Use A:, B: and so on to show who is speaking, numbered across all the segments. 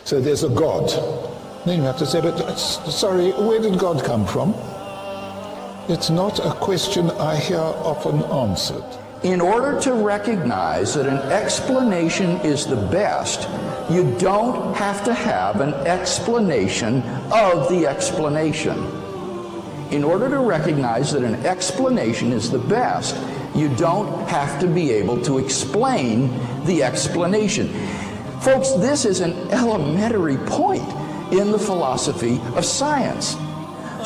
A: So there's a God. Then you have to say, but sorry, where did God come from? It's not a question I hear often answered.
B: In order to recognize that an explanation is the best, you don't have to have an explanation of the explanation. In order to recognize that an explanation is the best, you don't have to be able to explain the explanation. Folks, this is an elementary point in the philosophy of science.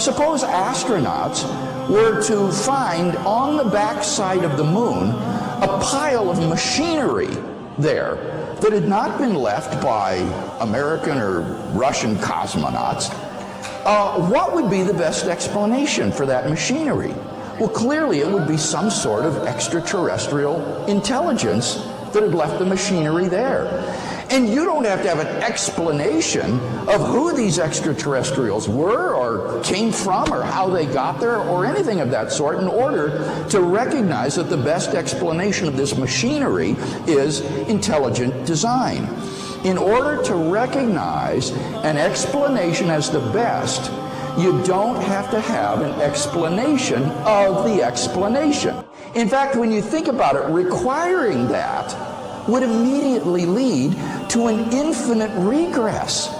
B: Suppose astronauts were to find on the backside of the moon a pile of machinery there that had not been left by American or Russian cosmonauts. What would be the best explanation for that machinery? Well, clearly it would be some sort of extraterrestrial intelligence that had left the machinery there. And you don't have to have an explanation of who these extraterrestrials were or came from or how they got there or anything of that sort in order to recognize that the best explanation of this machinery is intelligent design. In order to recognize an explanation as the best, you don't have to have an explanation of the explanation. In fact, when you think about it, requiring that would immediately lead to an infinite regress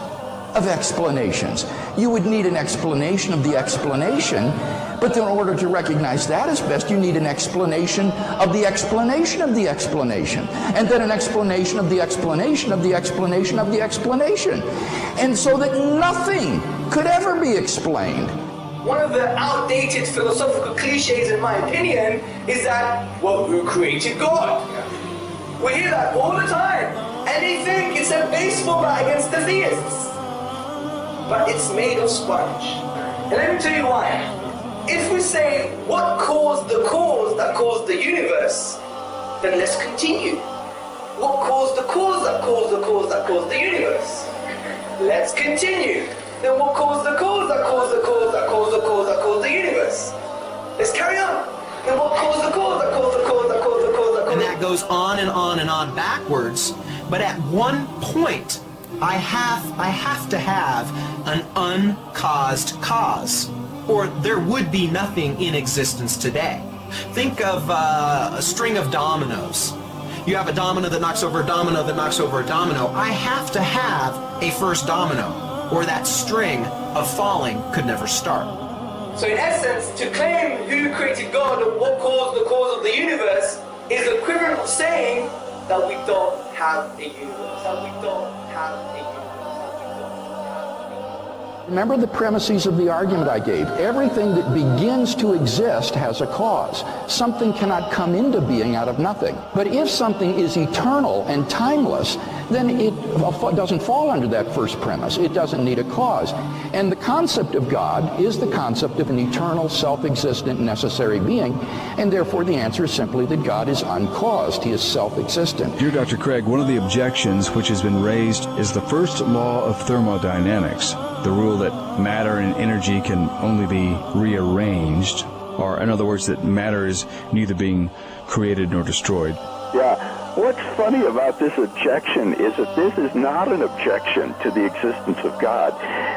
B: of explanations. You would need an explanation of the explanation, but in order to recognize that as best, you need an explanation of the explanation of the explanation, and then an explanation of the explanation of the explanation of the explanation. And so that nothing could ever be explained.
C: One of the outdated philosophical cliches, in my opinion, is that, well, who created God? We hear that all the time, and they think it's a baseball bat against the theists. But it's made of sponge. And let me tell you why. If we say, what caused the cause that caused the universe, then let's continue. What caused the cause that caused the cause that caused the universe? Let's continue. Then what caused the cause that caused the cause that caused the cause that caused the universe? Let's carry on. Then what caused the cause that caused the cause that caused the cause that caused?
D: And that goes on and on and on backwards. But at one point, I have to have an uncaused cause, or there would be nothing in existence today. Think of a string of dominoes. You have a domino that knocks over a domino that knocks over a domino. I have to have a first domino, or that string of falling could never start.
C: So in essence, to claim who created God or what caused the cause of the universe is equivalent of saying that we don't have a universe, that we don't have a universe.
B: Remember the premises of the argument I gave. Everything that begins to exist has a cause. Something cannot come into being out of nothing. But if something is eternal and timeless, then it doesn't fall under that first premise. It doesn't need a cause. And the concept of God is the concept of an eternal, self-existent, necessary being, and therefore the answer is simply that God is uncaused. He is self-existent.
E: Dear Dr. Craig, one of the objections which has been raised is the first law of thermodynamics, the rule that matter and energy can only be rearranged, or in other words, that matter is neither being created nor destroyed.
F: Yeah. What's funny about this objection is that this is not an objection to the existence of God.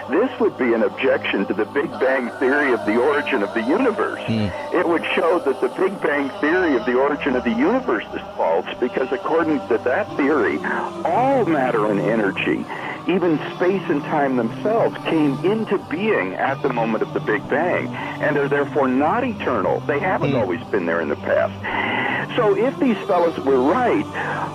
F: This would be an objection to the Big Bang theory of the origin of the universe. It would show that the Big Bang theory of the origin of the universe is false, because according to that theory, all matter and energy, even space and time themselves, came into being at the moment of the Big Bang, and are therefore not eternal. They haven't always been there in the past. So if these fellows were right,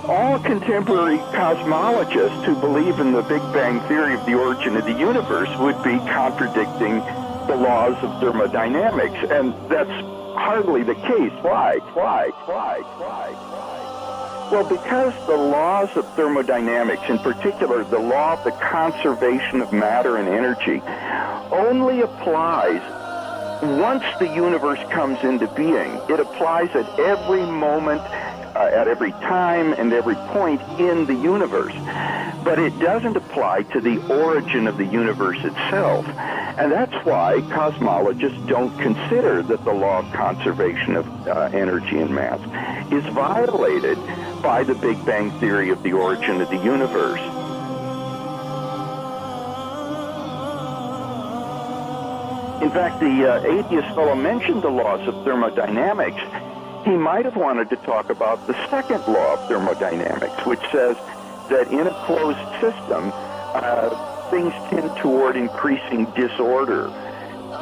F: all contemporary cosmologists who believe in the Big Bang theory of the origin of the universe would be contradicting the laws of thermodynamics, and that's hardly the case. Why? Well, because the laws of thermodynamics, in particular the law of the conservation of matter and energy, only applies once the universe comes into being. It applies at every moment, at every time, and every point in the universe. But it doesn't apply to the origin of the universe itself. And that's why cosmologists don't consider that the law of conservation of energy and mass is violated by the Big Bang theory of the origin of the universe. In fact, the atheist fellow mentioned the laws of thermodynamics. He might have wanted to talk about the second law of thermodynamics, which says that in a closed system, things tend toward increasing disorder.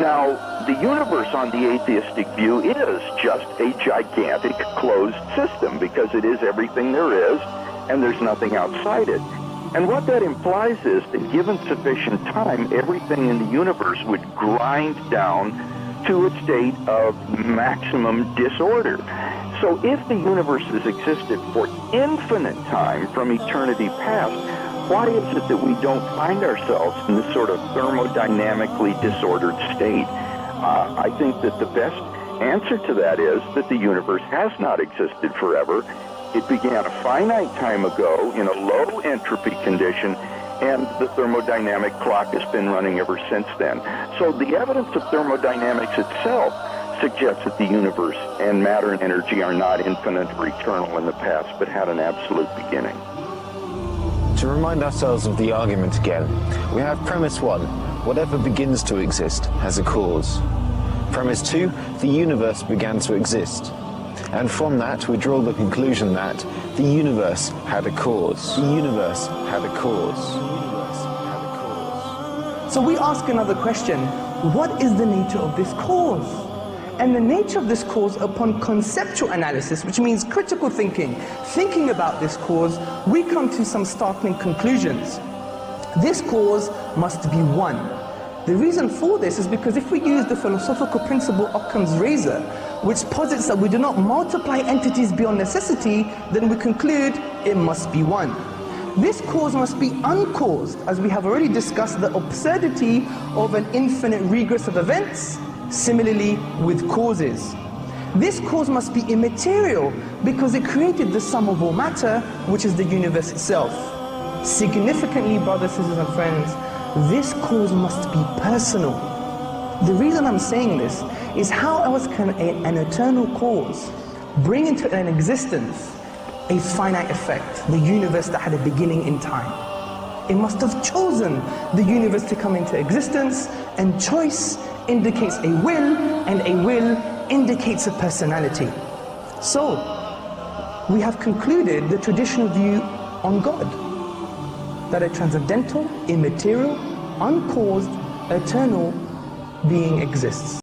F: Now, the universe on the atheistic view is just a gigantic closed system because it is everything there is and there's nothing outside it. And what that implies is that given sufficient time, everything in the universe would grind down to a state of maximum disorder. So if the universe has existed for infinite time from eternity past, why is it that we don't find ourselves in this sort of thermodynamically disordered state? I think that the best answer to that is that the universe has not existed forever. It began a finite time ago in a low entropy condition, and the thermodynamic clock has been running ever since then. So the evidence of thermodynamics itself suggests that the universe and matter and energy are not infinite or eternal in the past, but had an absolute beginning.
G: To remind ourselves of the argument again, we have premise 1, whatever begins to exist has a cause. Premise 2, the universe began to exist. And from that, we draw the conclusion that the universe had a cause. The universe had a cause. The universe had a cause.
C: So we ask another question, what is the nature of this cause? And the nature of this cause, upon conceptual analysis, which means critical thinking about this cause, we come to some startling conclusions. This cause must be one. The reason for this is because if we use the philosophical principle Occam's razor, which posits that we do not multiply entities beyond necessity, then we conclude it must be one. This cause must be uncaused, as we have already discussed the absurdity of an infinite regress of events, similarly with causes. This cause must be immaterial because it created the sum of all matter, which is the universe itself. Significantly, brothers, sisters and friends, this cause must be personal. The reason I'm saying this is how else can an eternal cause bring into an existence a finite effect, the universe that had a beginning in time? It must have chosen the universe to come into existence, and choice indicates a will, and a will indicates a personality. So, we have concluded the traditional view on God, that a transcendental, immaterial, uncaused, eternal being exists.